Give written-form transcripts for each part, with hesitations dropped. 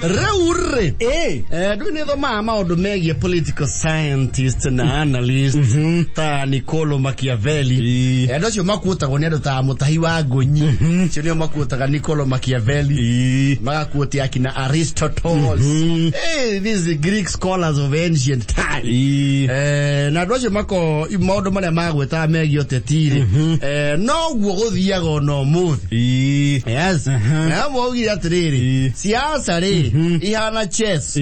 Reure. Do ne mama o do megi political scientist na analyst ta Niccolo Machiavelli. Do makuta gonedo ta mutahi wa Ngoni. Chio makuta ga Niccolo Machiavelli. Makuti akina Aristotle. These Greek scholars of ancient time. Na do mako imodo mane magweta megi otetire. No Kurogithia go no move. Yes. Na mo gi atriri. Siasa re. Ihana chess.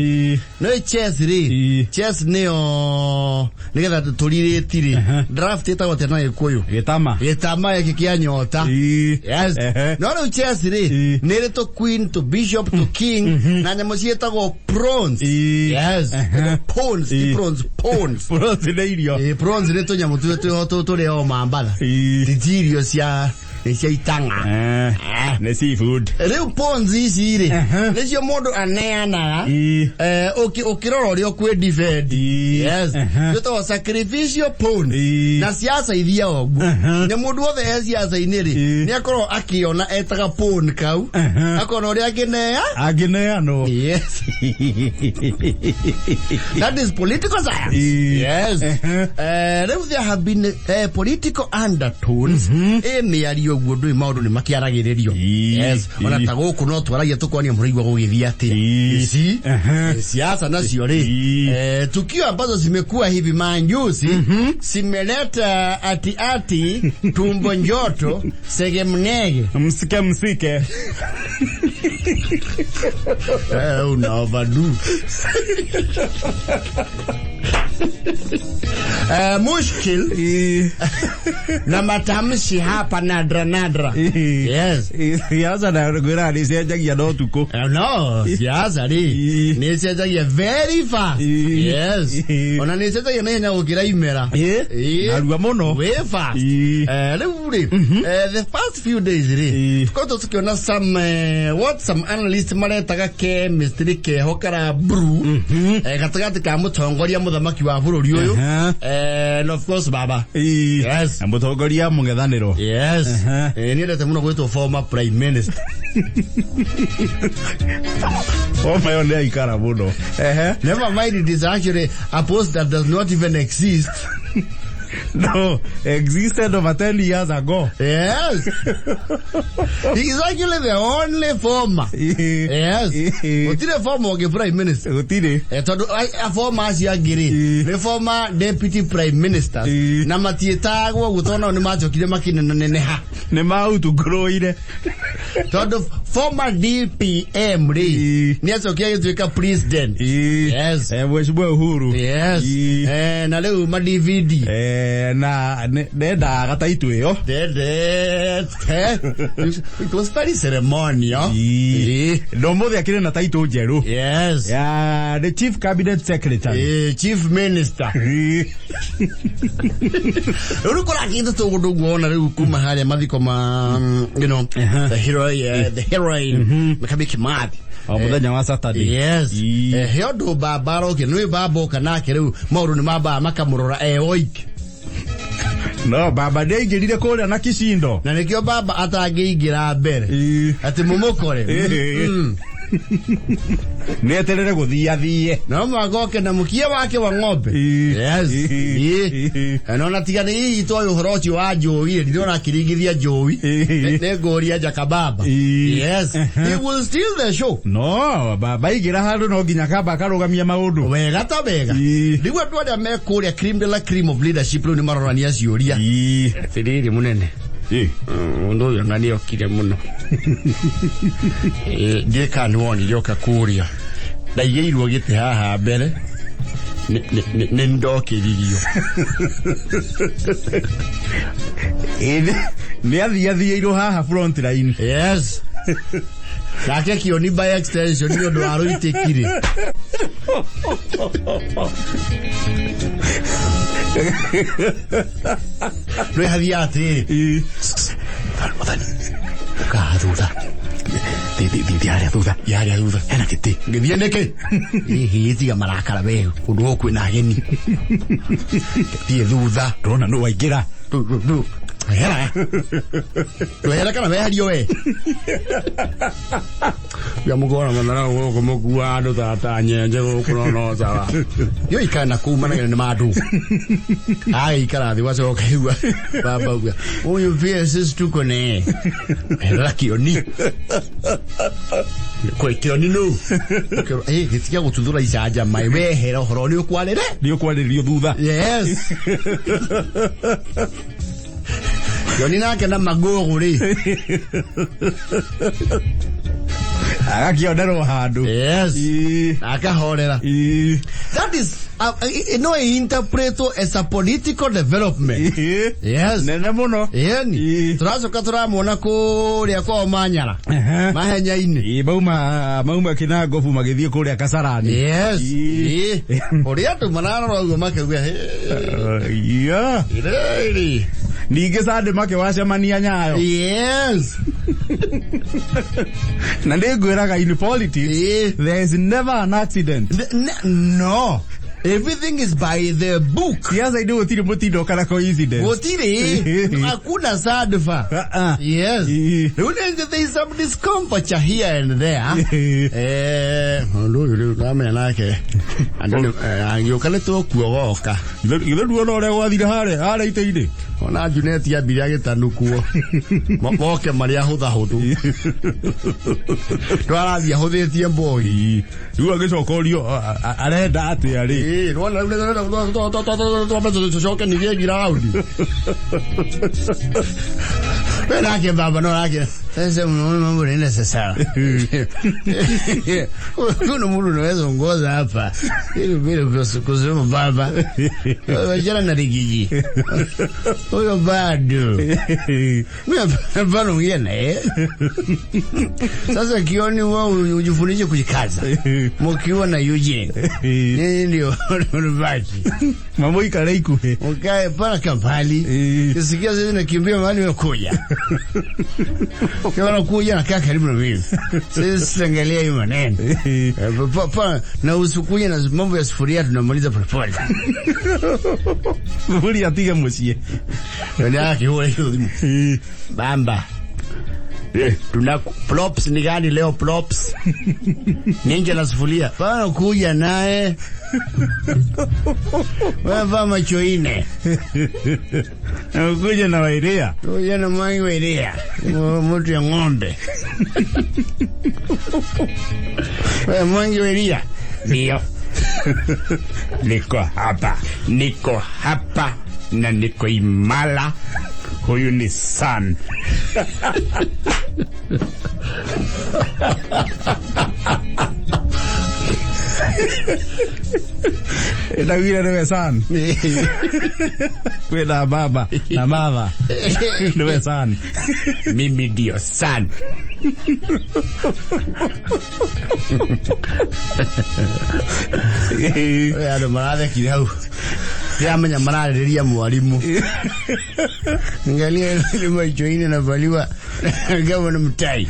No chess re. Chess neo. Nigga tulire tiri. Draft ita wotena ekoyo. Guthama yake kia nyota. Yes. No chess re. Nere to queen to bishop to king. Na nyamosieta go pawns. Yes. Pawns. Pawns le pawns le to nyamutu to le o mambala. Tirio sia itanga. Ne seafood. Le ponzi sire. Le yo modo aneana. Okiroro rio kwe defend. Yes. Yo to sacrificio pon. Na siasa ivia ogu. Ne modo of siasa ineri. Ne akoro akiona etaka pon kau. Akono ria genea. Agenea no. Yes. That is political science. Yes. There have been political undertones in the gudu maudu ni makiaragiririo. Yes. Ona tago kuno twaragia tukonia Murogi Kurogithia ati. Si siasa nacio ri. Tukio ambazo zimekuwa hivi manjuzi simeleta ati tumbo njoto sege mnege msike una overdue. Mushkil na matamshi hapa nadra. Yes. Siasa na gura ni siajagia no tuko. No, siasa ni siajagia very fast. Yes. Ona ni siajagia na ukira imera. Alwa mono. Very fast. The first few days koto tukiona some analysts maletaga chemistry ke hokara brew. Gatagati ka mutongoria muthamaki wa bururi uyu. And of course baba. Yes. Mutongoria mungethaniro. Yes. Ni ndete muno gwetwo former prime minister. Oh my own ikara muno. Never mind, it is actually a post that does not even exist. No, existed over 10 years ago. Yes. He is actually the only former. Yes. Utile former of prime minister. Utile. A former Asiagiri. The former deputy prime minister. Na matietagwa gutona ni macho kile makine neneha. Ne mau to grow ide. The former DPM re. Ni aso kia yetu president. Yes. Mheshimiwa Uhuru. Yes. Na leo ma DVD. Na nenda gataitu yo. It was very ceremonial. No mo de akire na taitu jeru. Yes. The chief cabinet secretary. Chief minister. Urukora kitu to guona ru kuma hali mathiko ma you know the heroine makabi kimathi. Muthenya wa Saturday. Yes. Heodo babaro ke no babo kana kere mauru ni maba makamurora oik. No baba ndeigirire kore na kishindo. Na nikio baba atagigira mbere. Ati mumukore. Neterere guthia. No magoke na mukie wake wa ng'ombe. Yes. Anona tigane hii itoyo horochi wa Joey ndona kirigithia Joey. Negoria jakababa. Yes. He will steal the show. No baba igira handu no ginya kaba karugamia maundu. Wega ta wega. Ndigwa twada mekuria cream de la cream of leadership ni marorania ciuria. Firiri munene. Ndo yangani okire muno. Geka nwoni yoka kuria. Da yeirwo gite haha mbere. Ne ndokiririo. Ne athia haha front line. Yes. Nake Kioni by extension ni ndo aruitekire. Lo hadiate. Falmodan. Kaduda. Diaria duda. Ena kiti. Ngiviene ke. Hizi ya marakara be. Udoku na geni. Tie duda. Rona no waigira. Hera. Hera kana vehario we. Ya mugora manana ko mugua ndo tata nyenje ko no sawa. Yo ikana kuma na madu. Ai kana di waso kaiwa. Baba uga. Oyo vs tukone. Hera Kioni. Ko Kioni no. Githia gutundura isaja mai we hera horo ni kwalere. Ni kwalere rio thutha. Yes. Kioni nake na magoro ri. Agakionero handu. Yes. Akahorera. That is no interpreto as a political development. Yes. Nene muno. Yeni. Turacoka turamona kuria kwa Manyara. Mahenya ini. Mauma Kinangofu magithie kuria Kasarani. Yes. Oria tu manaro ugo makegwa. Yeah. Really. Nige sade make wacemania nyayo. Yes. Na ndegwiraga in politics, there is never an accident. No. Everything is by the book. Yes, I do. Wotiri mutindo kana coincidence. Wotiri hakuna sadfa. Yes. There is some discomfort here and there. Ndo kama nake. Andoni angiyokale to kuogoka. Ile duona ore wathire hare ite-ine. Ona Junet ya biria gitanukuo. Moke maria huthu. Twarathia huthitie boy. Riu agicokorio arenda ati ari. Rwanda shoka ni vya ground. Pelake baba no lake. Sasa mambo ni necessary. Kuna mtu anaweza ongoza hapa. Ili bila kusema baba. Wajana na rigiji. Huyo bado. Mimi bado ngine. Sasa Kioni wao ujifundishe kujikaza. Mkiwa na Eugene. Nini ndio unabaki. Mambo ikale ikuhe. Ukae para kampali. Kisikia sasa nakimbia mahali unakuja. Kwa kuja na kaka karibu na mimi. Sisi angalia hiyo maneno. Papa na usukuja na mambo ya sufuria tunamaliza polepole. Muri atiga musie. Ndio hiyo. Bamba. Tuna props ni gani leo props? Ninja na sufuria. Pana kuja naye. Wewe macho ine. Kuja na wairia. Kuja na mai wairia. Mtu ya ng'ombe. Wewe mwangi wairia. Ndio. Niko hapa na niko imala. Huyu ni Sun. Nagwira niwe Sun. Kwenda baba na mama. Niwe Sun. Mimi ndio Sun. Wewe ndo marade kirau. Ya manya maradiria mwalimu. Ngalia ile macho ine na valiwa kama na mtai.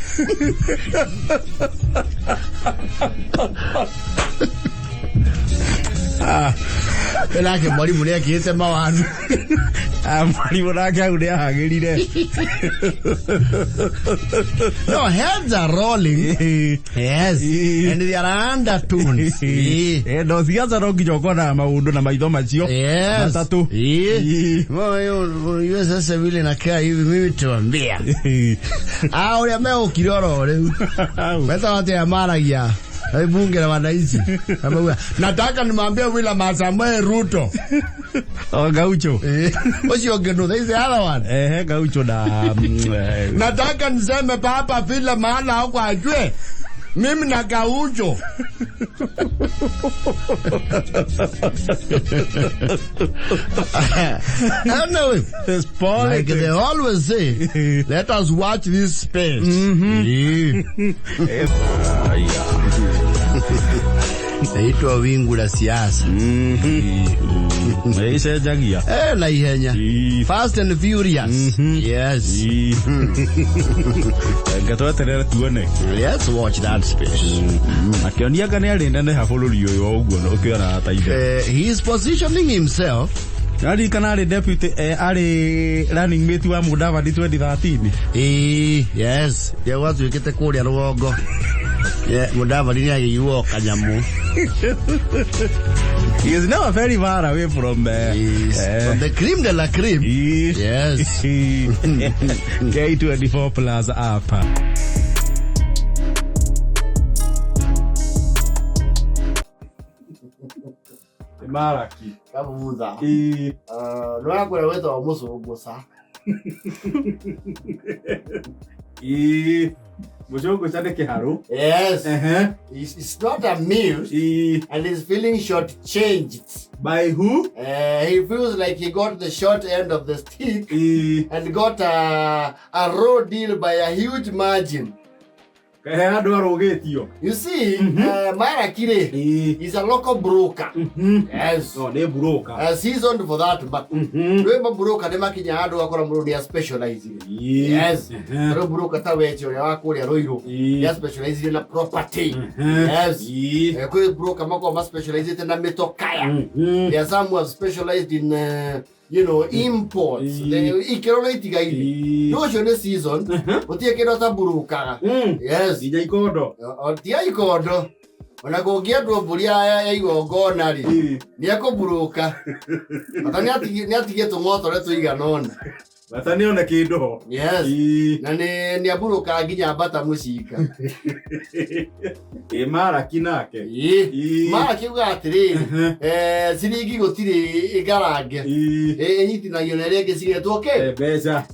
Pelake mwalimu ni akiete mawanu. Mwalimu nake auria hagirire. No, heads are rolling. Yes. And they are undertones. No, siasa rogi jokona maundu na maitho macio. Yes. Matatu. Moyo sasa vile nakaa hivi mimi tuambia. Ule ameo kiroro leo. Beta wate ya Malakia. Bunge la wananchi. Nataka nimwambie William Samoei Ruto. Gaucho. Osio geno, there is the other one. Gaucho na nataka niseme papa vile maana huko ajue. Mimi na Gaucho. I know it. It's politics. Like they always say, let us watch this space. Naitwa wingu la siasa. Maisha jagia. La ihenya. Fast and Furious. Yes. Gatoa terera tuone. Let's watch that space. Akionia gani alinda ne hafuluri yo ugo no kiona taide. He is positioning himself Ari kana deputy ari running mate wa Mudava 2013. Yes. Ya watu wikite kuria rugongo. Mudava ni agiyuo kanyamu. He is now very far away from from the cream de la cream. Yes. K24 Plaza hapa. Malaki. Kabuza. Nwa kwa weto wa muso gosa. Mujogo chane kiharu. Yes. It's not amused. And he's feeling short-changed. By who? He feels like he got the short end of the stick and got a raw deal by a huge margin. You see, Malaki is a local broker. Yes. Oh, they broker. Seasoned for that, but remember broker, they make a specializing. Yes. The broker, they are specialized in a property. Yes. A broker, Mako specialized in a metokaya. There are some who have specialized in imports. The economic guy. No, you're season, but you cannot a broker. Yes. Did I go? Tia ikodo. Ona go get to buria ego go nari. Niako broker. Atani ati get to moto leto iganona. Batani ona kido. Yes. Na ni aburuka aginya bata musika. Malaki nake. Malaki ugatiri. Siringi gutiri igarange. Enyiti na yonere sigire toke.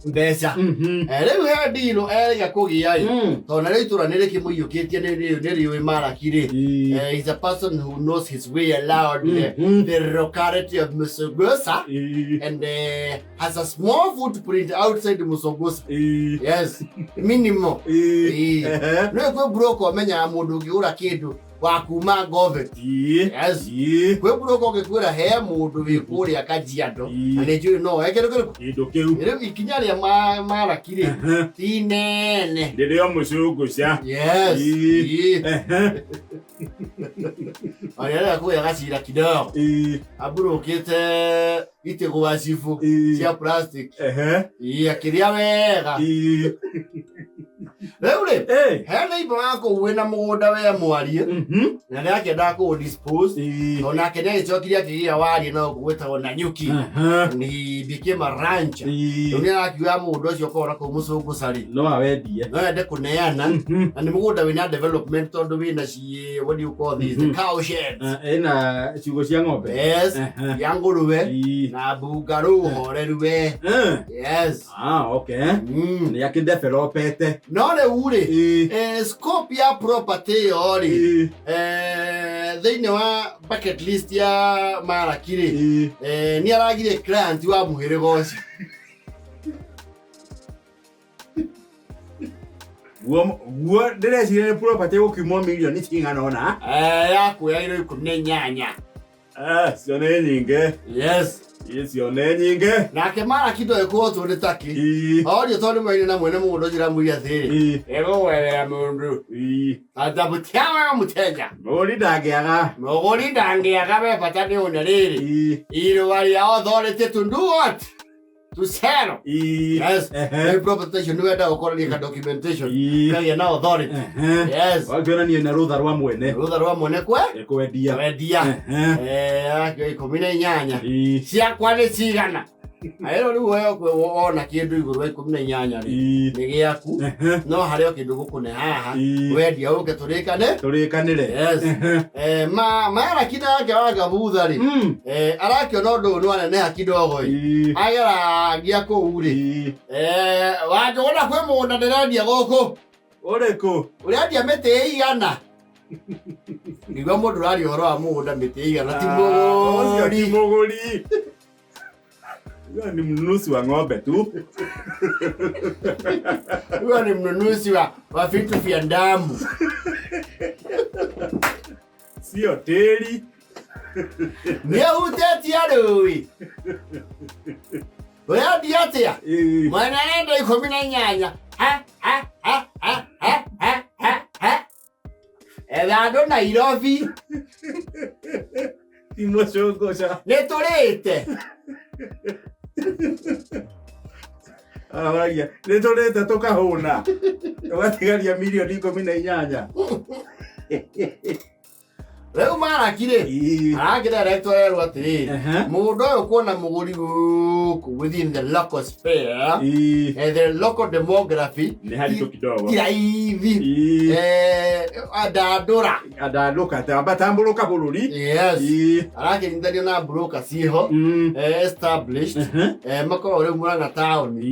Beca. Riu he ndiro erega kugia to na riu turanire kimuyukitie ni Malaki ri. He's a person who knows his way around the locality of Musogosa and has a small footprint outside Musogosa. Yes, minimum. No go broke menya mundu giura kindu wa kuma government. Yes. Kwe broke gekwira he mundu wikuria kajiado. And you know, kido keu. Riu ikinya ria Malaki ri tinene. Ndio Musogosa. Yes. Ayala ko yakashira kidogo. Aburokete itego wasifu cia plastic. Akiria wega. Leure. Hele ibako wena mugoda we mwarie. Na ndake ndako dispose. Ona kenya ichokiria kigia wari na Gwetha ona nyuki. Ni became a rancher. Ndio akiwa mundu ucio kora ko Musogosa-ri. No awendie. No ende kuneana. Na ni mugoda wina development tondu wina cie what do you call this? The cow sheds. Ena ciugo cia ng'ombe. Yes. Ya nguruwe na bungaru horeruwe. Yes. Okay. Ni yakidevelopete. No le ure. Scope ya property ori. Thini wa bucket list ya Malaki ri. Ni aragire client wa muhere goci. Wo ndire cire property ukimo million cingana ona. Yakuya iro 18. Cione nyinge. Yes. Cione nyinge. Nake Malaki ndo ko to ni taki. Audio to ni mwene na mwene mundu jira muri athiri. Ego wewe mundu. Atabutia muteja. Mori dangiaga be patani onariri. Iro wali authority to do what? To sell. Yes. The proposition we da okora ni documentation. Kaya na authority. Yes. Wakiona ni na rutha rwa mwene. Rutha rwa mwene kwe? Kwendia. Akyo ikomine nyanya. Cia kwani cigana. Aero ri wewe ona kindu iguru wa 18 ri. Ni giaku. No hario kindu gukune haha. Wendia uke turikanire. Yes. Malaki na gawaga butha ri. Arakyo no ndu nwane ne hakidogo ri. Agera giako uri. Wajona kwe munda nderandia goko. Oreko. Uriandia mete igana. Nigo mundu rari horo wa munda mete igana ti mogori. Ni mnunuzi wa ng'ombe tu. Huyo ni mnunuzi wa vitu vya damu. Si hoteli. Ni hoteli adoi. Wewe diatia. Mwana enda 18. Ela na Irovi. Musogosa. Netorete. Aragia nitorete tukahuna watigaria milioni 18 Leo Malaki arakira director erwo atiri mundu uyu kuona muguri guku within the local sphere and the local demography ni hali kidogo ya hivi adaduka tamburuka bururi yes arakira na broker siho established makoro ri muranga town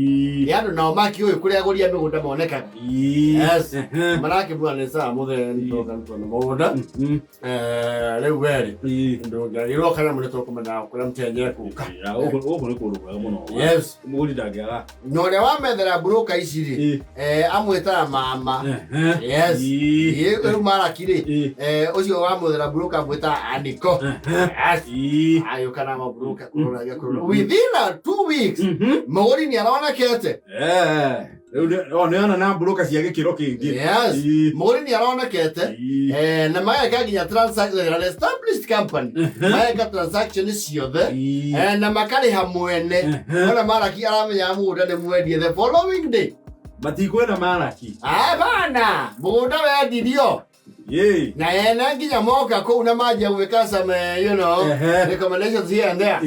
yando na maki uyu kuria guria migunda moneka yes Malaki bwana sa muthe ntoka ntona mugunda leo weri ndo ngiriro kana muleto kumana kula mtenye kuka uko ni kuruga muno yes muguri ndagira nore wa methera broker iciri amweta mama yes ye Malaki ri ucio wa methera broker amweta andiko yes ayo kana ma broker kurora within 2 weeks muguri ni arona kete neana na broker cia gikiro kingi yes muguri ni arona kete na maya kaginya transaction an established company maya transaction ciothe na makari hamwene ona Malaki aramenya muda ni mwendie the following day matikwena Malaki bana muda wendirio na yena nginya moka ko una maji gweka some recommendations here and there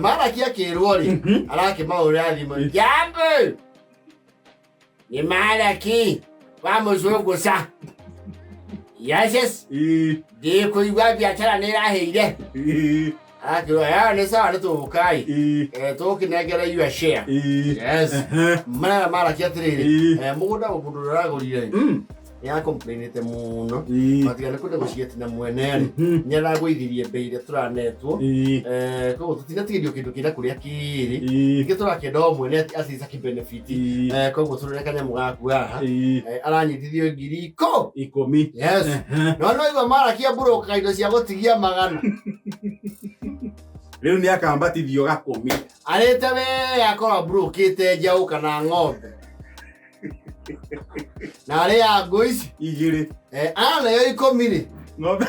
Malaki akirwo ri arake maurathi mo jambo ni Malaki vamos gusa yes de kuigwa biashara ni raheire akiro ya ni sawa tu kai to kinegera you share yes mana Malaki atiriri mugunda gukundura gurire ya complainite muno matigane kude guciete na mwene nyara guithirie beire turanetwo ko tutinatigio kindu kira kuria kiri gitura kendo mwene asisa ki benefit ko guturire kanya mugaku haha aranyitithio ngiri 10 yes no iwa Malaki aburo kaido cia gutigia magana leo ni akambatithio ga 10 arete we akora bro kite jau kana ng'ombe na ale ya goisi igire ana yo ikomire ng'ombe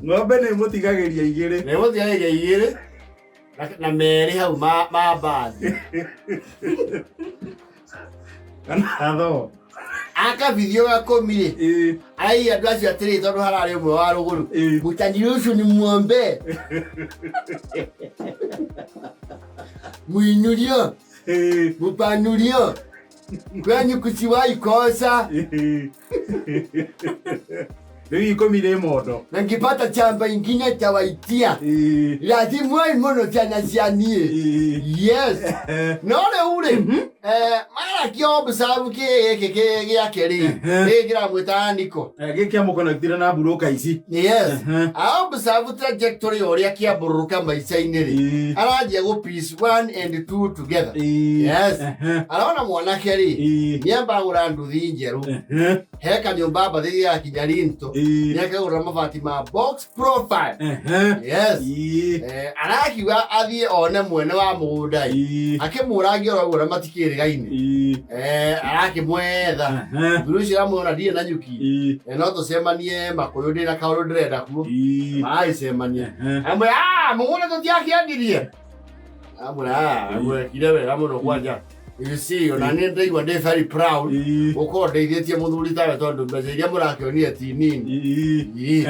ng'ombe ni mutigagiria igire na meri hau ma bathi kana aka video gakomire ai andu acio atiri tondu harari umwe wa ruguru mutanyi ucio ni muombe muinurio mupanurio kwenye kuchiwai kosa Ndio komire modo. Na ngipata chamba ingine tawaitia. Lazima wewe mono tena sianie. Yes. Nole ule. Malaki observe ke yakeri. Egira mwetandiko. Gikia mukonectira na buruka ici. Yes. Observe trajectory ori akia buruka maica-ini ri. Arajia go piece 1 and 2 together. Yes. Araona mwanake ri. Niamba ngura nduthi njeru. Heka nyumba bathi ya Kinyarinto. Nyaka ura mabati ma box profile. Yes. Arakiwa athie one mwene wa mugunda. Akimuragi ora matikiri gaini. Arakimwetha. Birushira mwona die na nyuki. No tucemanie makuyu ndi na kauru ndirenda kuo. Mai cemanie. Amwe mugunda tutiakiangirie. Amwe kire wega muno kwanja. You see, onani ndaiwa ndi very proud. Uko ndeithietie muthuri tawe tondu mbeca iria murakionire ti nini.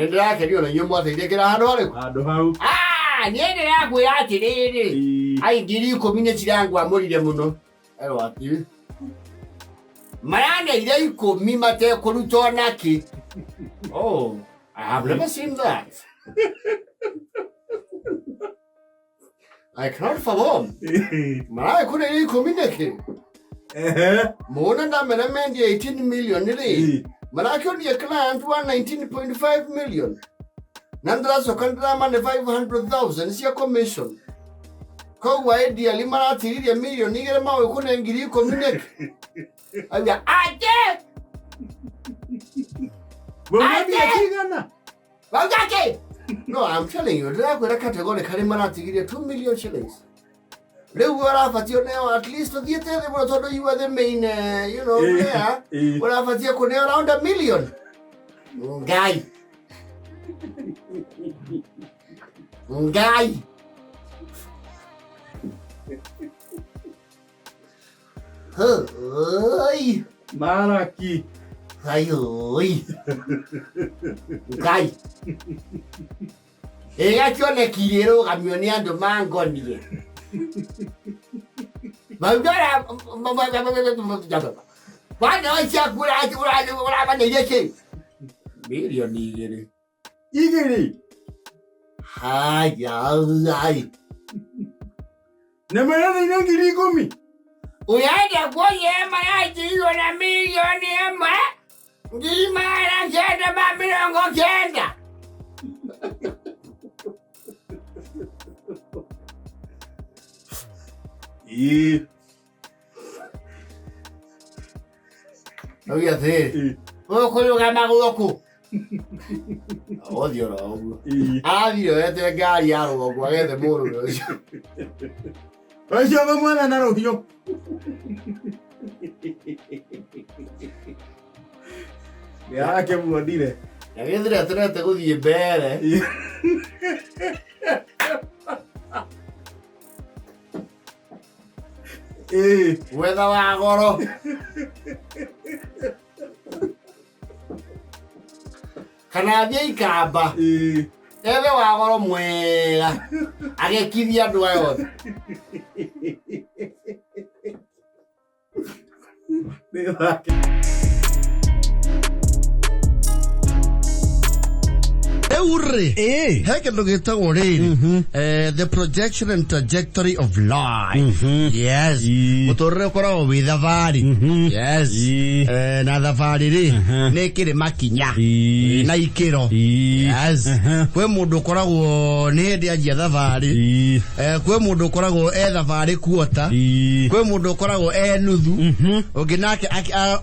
Ndake ndio na nyumu ateithekera handu hariku. Handu hau. Niende yakwira atiriri. Ai ngiri 10 cirangu amurire muno. Ero ati. Mayane ile 10 mate kurutwo naki. Oh, I have never seen that. I cannot favor. Mara kuna ili communicate. Mona na management 18 million ili. Mara kioni ya client 19.5 million. Nandra so kandra man 500,000 is your commission. Ko wa idea limara tiri million nigere mawe kuna ngiri communicate. Aya ate. Bonabi akigana. Wangake. No, I'm telling you, there are categorically manatigiria 2 million shillings. Leo warafatio neo at least the theater but you are the main you know there. Warafatio kone around 1 million. Guy. Ngai. Oi. Malaki. Ai oi. Ngai. Ega kione kirero kamioni ando Ngoni. Bagara Bana acha kula bana yeke. Milioni igere. Igere. Ai. Na maana ina ngiri 10. Uyaenda kwenye maji hiyo na milioni ema. Ngimara kenda mamilongo kenda. Oya the. Okoyo kama goko. Odio ro. Adio ete gari yaro go agete moro. Oya vamos na rohio. Ya que modire. Ya vendrá trate guthie mbere. Gwetha wa goro. Kana thie ikamba. Ethe wa goro mwega. Agekithia andu ayothe. Heke ndo gitagwo riri. The projection and trajectory of life. Yes. Mutorre koragwo wi thavari. Yes. Na thavari ri ni kiri makinya na ikiro. Yes. Kwe mundu koragwo ni hindi anjia thavari. Kwe mundu koragwo thavari quarter. Kwe mundu koragwo nuthu. Ungi nake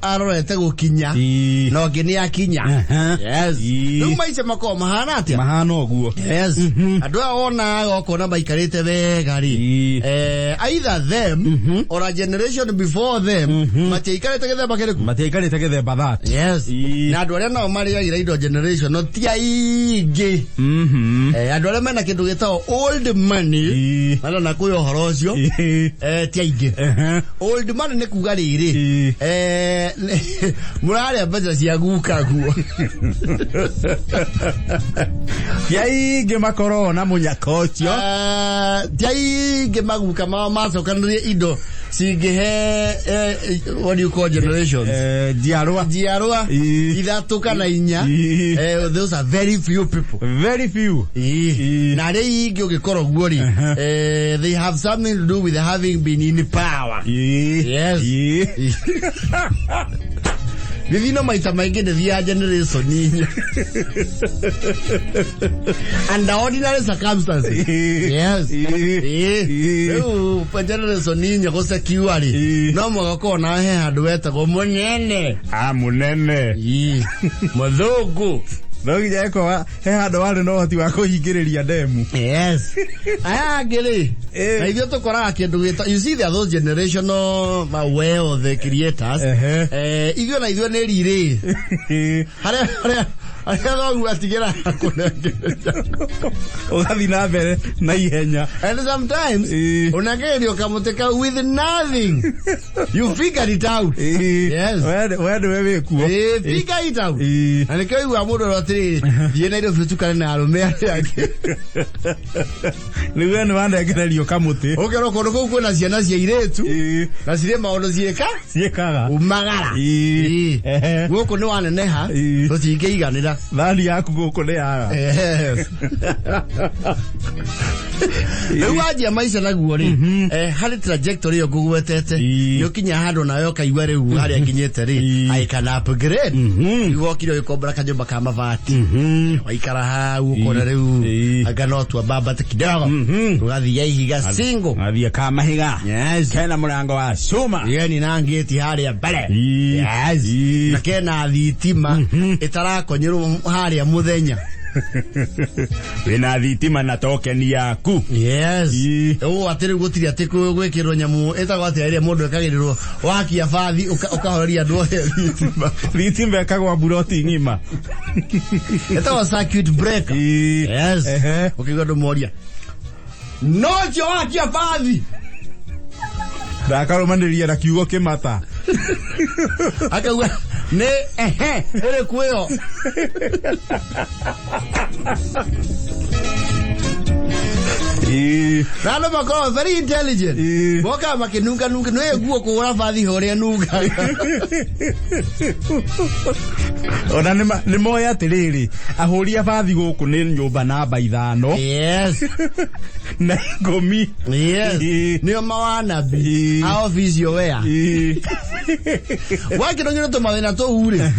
arorete gukinya. No ngi ni akinya. Yes. Riu maica makoma mahana atia. Mahana oguo. Yes. Andu ona gokona baikarite wega ri. Either them or a generation before them matiaikarite gethemba kiriku. Matiaikarite gethemba that. Yes. Na andu aria nao mariagira indo generation no ti aingi. Andu aria mena kindu gitao old money. Ala na kuyo horo ucio. Ti aingi. Old money ne kuga riri. Murare mbeca cia guka guo. Tiaingi makorona munyaka ucio. Tiaingi maguka macokanirie indo cingihe what do you call generations? Jiarua ithatu kana inya. Those are very few people. Very few. Na rei ingi ugikorwo guo ri. They have something to do with having been in power. Yes. Vivino maita maingi nithia generation ninya. Under ordinary circumstances. Yes. Generation ninya go security. No mwako na he handu wetagwo munene. Munene. Muthugu. Ndogi yako he handu wari no hoti wa kuhingiriria demu. Yes. Aya ngiri. Na ithio tukora kindu gita. You see there those generational way of the creators. Ithio na ithio ne riri. Hare no gwatigera kunengereria. Ugathi na mbere na ihenya. And sometimes unagerio kamuteka with nothing. You figure it out. Yes. Where we kuo. Figure it out. And kai wa mudo rotri thiena ido fitukana na arume yake. Niwe ni wanda ngererio kamuti. Ogero kono ko kwena ciana cia iretu. Na cire maundu ciekaga. Umagara. Guko ni waneneha. Tutingeiganira. Thani yaku guko ni yaga. Riu ajia maisha naguo ri. Hari trajectory yo gugwetete. Yo kinya handu nayo kaigwa riu hari akinyete ri. I can upgrade. Iwokire ikombra kanyumba ka mavati. Waikara hau ukona riu. Agano tu baba te kidogo. Ugathia ihiga single. Athia ka mahiga. Yes. Kena murango wa cuma. Yeni nangeti hari ya mbere. Yes. Na kena thitima itarakonyiru hari ya muthenya. Wina thitima na token yaku. Yes. Atiri gutiri ati gwikirwo nyamu etagwo ati iria mundu ekagirirwo wakia bathi ukahoreria andu othe thitima. Thitima ekagwa buroti ngima. Etagwo circuit breaker. Yes. Ukigwa ndu moria. Nojo wakia bathi. Ndakarumaniria na kiugo kimata. Akagwa ne ere kweo. Nalo makoro very intelligent. Boka makinunga no eguo kuura bathi hore nunga. Ona ni moya atiriri ahuria bathi guku ni nyumba namba 5. Yes. Na ngomi. Yes. Ni mawana bi. A office yo wea. Wakirongera to mathina to ure.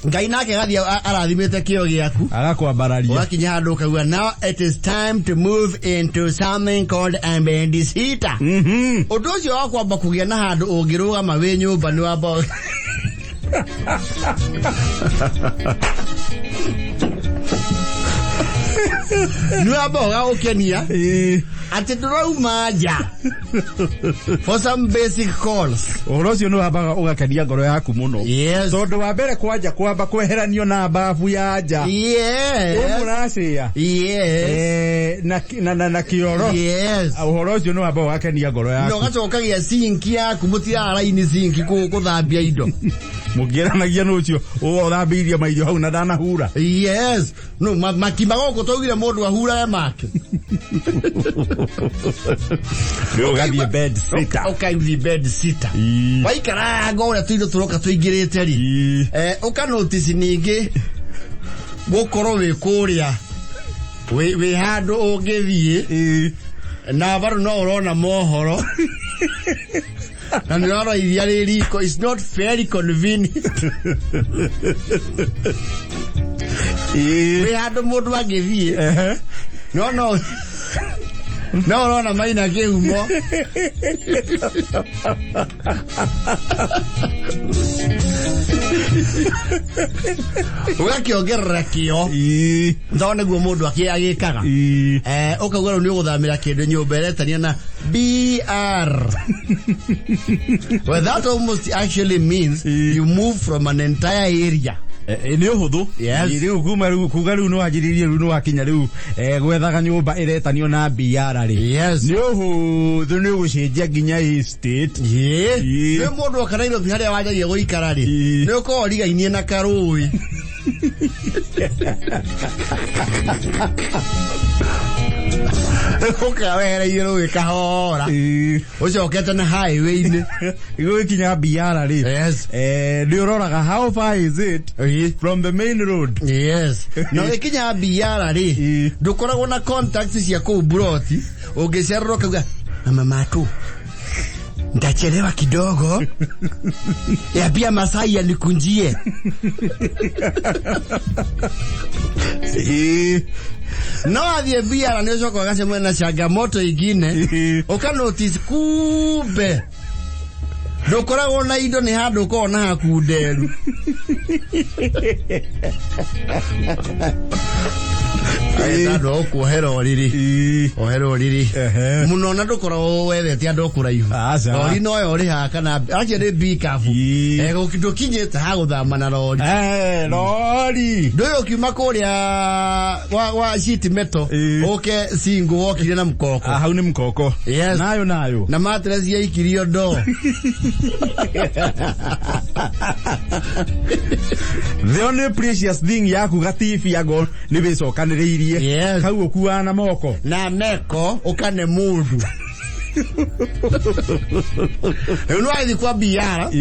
Ngai nake gathi arathimete kio giaku agakwambararia wakinya handu kagua now it is time to move into something called ambendisita. Undu ucio wa kwamba kugia na handu ungirugama wi nyumba ni wamba Nuaboga ukenia ati turauma nja for some basic calls. Orocio no abaga ugakania ngoro yaku muno. Yes. Tondu wa mbere kwanja kwamba kweheranio na babu ya nja. Yes. Umuracia. Yes. Na kioro. Yes. Orocio no abaga ugakania ngoro yaku. No gacokagia sink yaku mutira raini sink kuthambia indo. Mugiranagia nucio uthambiria mairio hau na ndanahura. Yes. No makimba goko togire mundu ahura ya make. Yo gathie bed sitter. Okay, the bed sitter. Waikara ngora tuindo turoka tuingirite ri. Uka notice ningi gukoro we kuria. We handu ungithie. Na baru no urona mohoro. And now it's not very convenient. We had a mood to give you. No. No, na maina ke humo. Ugakiongera kio. Ndone guo mundu agikaga. Ukagwera ni uguthamira kindu nyumba eretania na BR. Well, that almost actually means you move from an entire area. Ni uhuthu. Yes. Riu kuma riu kuga riu no ajiririe riu no akinya riu gwethaga nyumba iretanio na BR ri. Yes. Ni uhuthu ni ugucenjia nginya estate. Ye. Ni mundu akarairo haria wajagia guikara ri. Ni uko rigainie na karui. Ukawera yero ikahora. Ucokete na highway ni. Igokinya BR ri. Yes. Ni uroraga how far is it from the main road? Yes. No ikinya BR ri. Dukoragwo na contacts cia ku broti. Ungicerro kauga mama tu. Ndachelewa kidogo. Ya pia Masai anikunjie. No athie BR ni ucoka gacemwe na changamoto ingine. Uka notice kumbe ndukoragwo na indo ni handu ukona hakunderu. Ndo okuhera oriri. Ohera oriri. Muno na ndukoragwo wethete andu kuraihu. Ori no yori haka na aje ni bikafu. Gukinyete ha guthama na rori. Rori. Ndoyo kiuma kuria wa sheet metal. Oke singo wokire na mkoko. Hau ni mkoko. Yes. Nayo. Na mattress ya ikirio ndo. The only precious thing yaku gatifi yago ni bicokaniriirie. Yes. Kau okuwa na moko. Na neko ukane mundu. Eno athi kwa biara.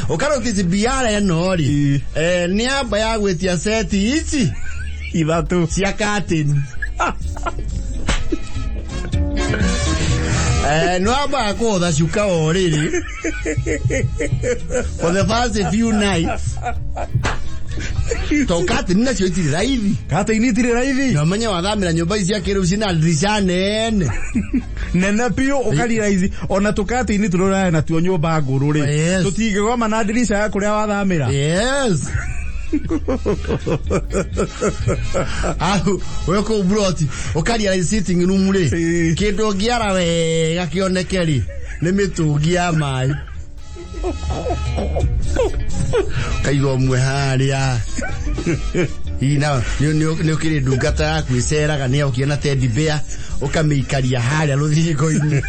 Ukaro kisi biara eno ri. Ni aba ya gwetia seti ici. Ithatu cia curtain. No aba ko shuka oriri. For the first few nights. Tokate nina cio itiri raithi. Kate initiri raithi. No menya wathamira nyumba cia kiru cina dirisha nene. Nene pio ukari raithi. Ona tukate ini turora na tuo nyumba nguru ri. Tutigegoma na dirisha ya kuria wathamira. Yes. wewe ko broti okaria sitting room le kindo giara wega kionekeri ni mitungi ya mai kaigo mwe haria ina ni ukiri ndungata yaku iceraga ni ukiona teddy bear ukamikaria haria ruthingo-ini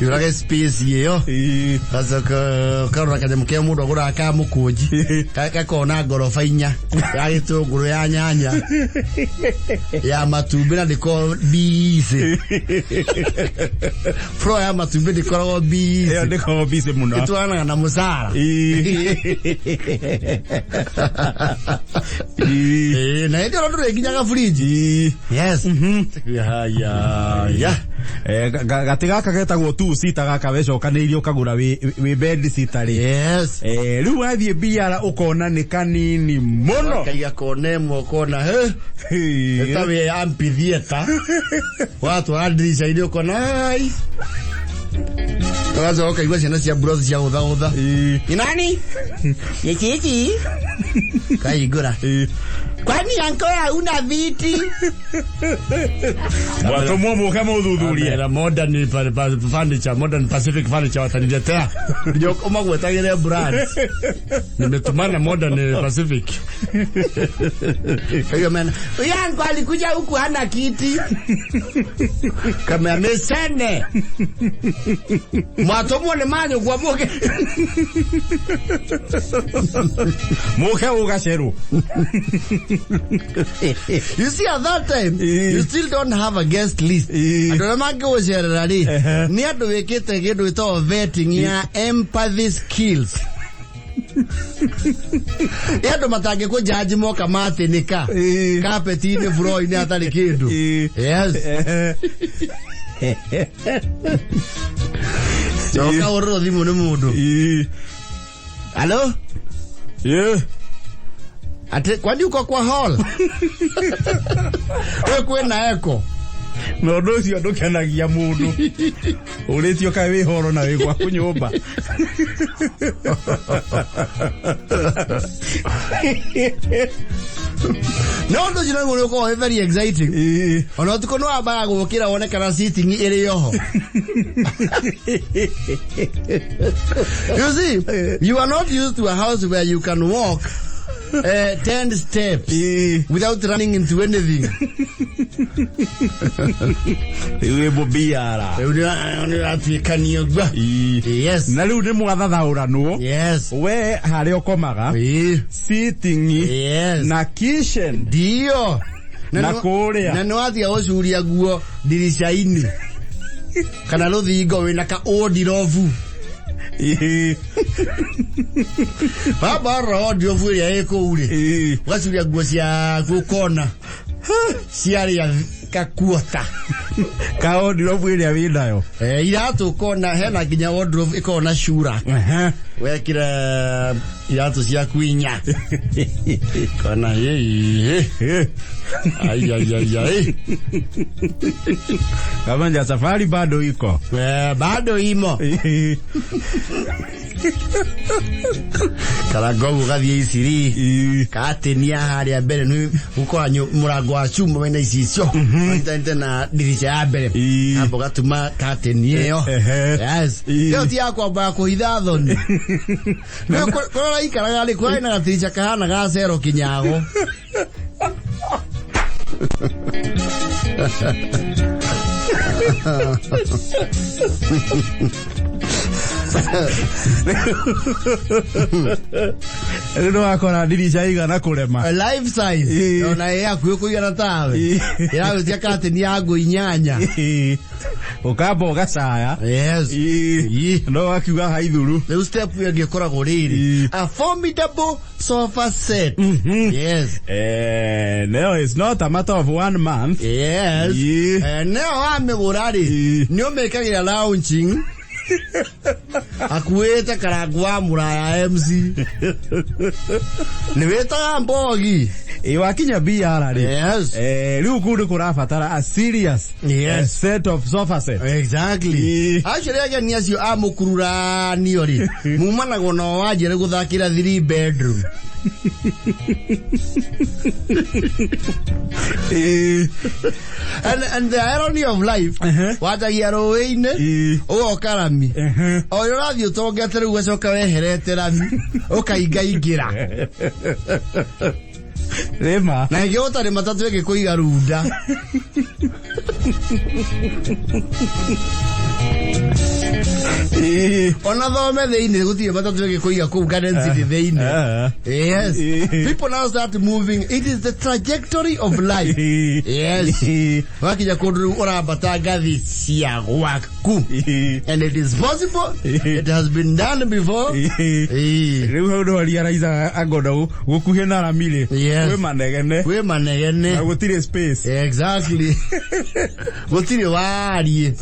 yuraga space iyo sasa karora kanyamũ kĩa mũndũ agũraga ka mũkũnji gakona ngoroba 4 ya gĩtũngũrũ ya nyanya ya matumbĩ na ndĩkoragwo busy floor ya matumbĩ ndĩkoragwo busy ĩyo ndĩkoragwo busy mũno ĩtwaranaga na mũcara na hĩndĩ ĩyo ndũrĩ nginyaga fridge yes ya gati gaka getagwo 2 seater gaka wecokanĩirie ũkagũra wĩ bed seater yes rĩu wathiĩ biara ũkona nĩ kanini mũno kaiga kona ĩmwe ũkona ĩta wĩ amphitheater watwara ndirisha-inĩ ũkona ai Kaza ukaigua ciana cia broth cia gutha ni nani yeki kaigura kwani ankoya una viti watu momo kama udhudhuria la modern furniture modern pacific furniture wataniletea ndio kama gwetagire brand nimetumana modern pacific hiyo maana yangu alikuja huku hana kiti kama amesene mwatomo ne manyo kwa moke moke ugasheru. You see, at that time, you still don't have a guest list. I don't know go share ready. Near to wekete get with all vetting ya empathy skills. Yato matage ko jaji mo kamate nika. Kapeti ne furo ine atali kindu. Yes. Choka oro di mundo. Hello? Yeah. Ate kwani uko kwa hall? Wewe kwena eko. No ndocio ndukanagia mundu. Uretio ka wi horo na wi kwa kunyumba. No ndo jina ngo ko very exciting. Ona tuko no aba gukira wone kana sitting iri yoho. You see, you are not used to a house where you can walk 10 steps without running into anything. Ewe bobiara. Ewe atuikani ogba. Yes. Na riu ni mwathathaura no. Yes. We hari okomaga. Sitting. Yes. Na kitchen. Dio. Na kuria. Na no atia ocuria guo dirisha-ini. Kana ruthingo wina ka odirovu. Baba rodio vuri eko ure. Wasuria guo cia gukona. Ciari ya kakuota. Ka wardrobe ile winayo. Iratu kona hena ginya wardrobe ikona shura. Wekira iratu cia kwinya. Kana ai. Kama safari bado iko. Bado imo. Karagogo gathie isiri katenia haria mbere ni ukoanyo murango wa chuma wena isicio ntente na dirisha ya mbere hapo gatuma katenia yo yes yo ti akwa ba kuhitha thoni korora ikaraga ri kwa ina gatirisha kahana ga cero kinyago Eno akora dirisha igana kurema life size ona yaku kuigana tawe irawe tia kateni yago inyanya ukabo gacaya yes no akiuga haithuru the step we ngekoragwo riri a formidable sofa set yes no it's not a matter of 1 month yes no amegurari ni omekagira launching akueta karagwa muraya MC niweta mbogi iwakinya biara ri yes riu kundu kurabatara a serious set of sofa set exactly actually again yes you amukurura niori mumanago no wajere guthakira 3 bedroom And the irony of life, wajagia roweine, o karami. O yorathi utongete riu ugacoka weherete rami, ukaigaingira. Rema. Na ingi utari matatu ĩgĩkũiga runda. Ona thome thĩinĩ gũtirĩ matatu ĩgĩkũiga kũu Garden City thĩinĩ. Yes. People now start moving. It is the trajectory of life. Yes. Wakinya kũndũ rĩu ũrambata ngathi cia gwaku. And it is possible. It has been done before. Rĩu hau ndo ariaraiza agoda gũkuhĩ na ramire. Kwĩ manegene. Kwĩ manegene. Na gũtirĩ space. Exactly. Gũtirĩ warie.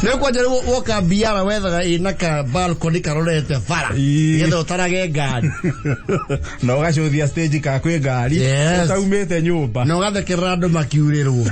Nĩkwa njĩra woka biara wethaga ĩna ka balcony karorete bara nĩgetha ũtarage ngari na ũgacuthia stage ka kwĩ ngari ũtaumĩte nyũmba na ũgathekerera andũ makiurĩrwo.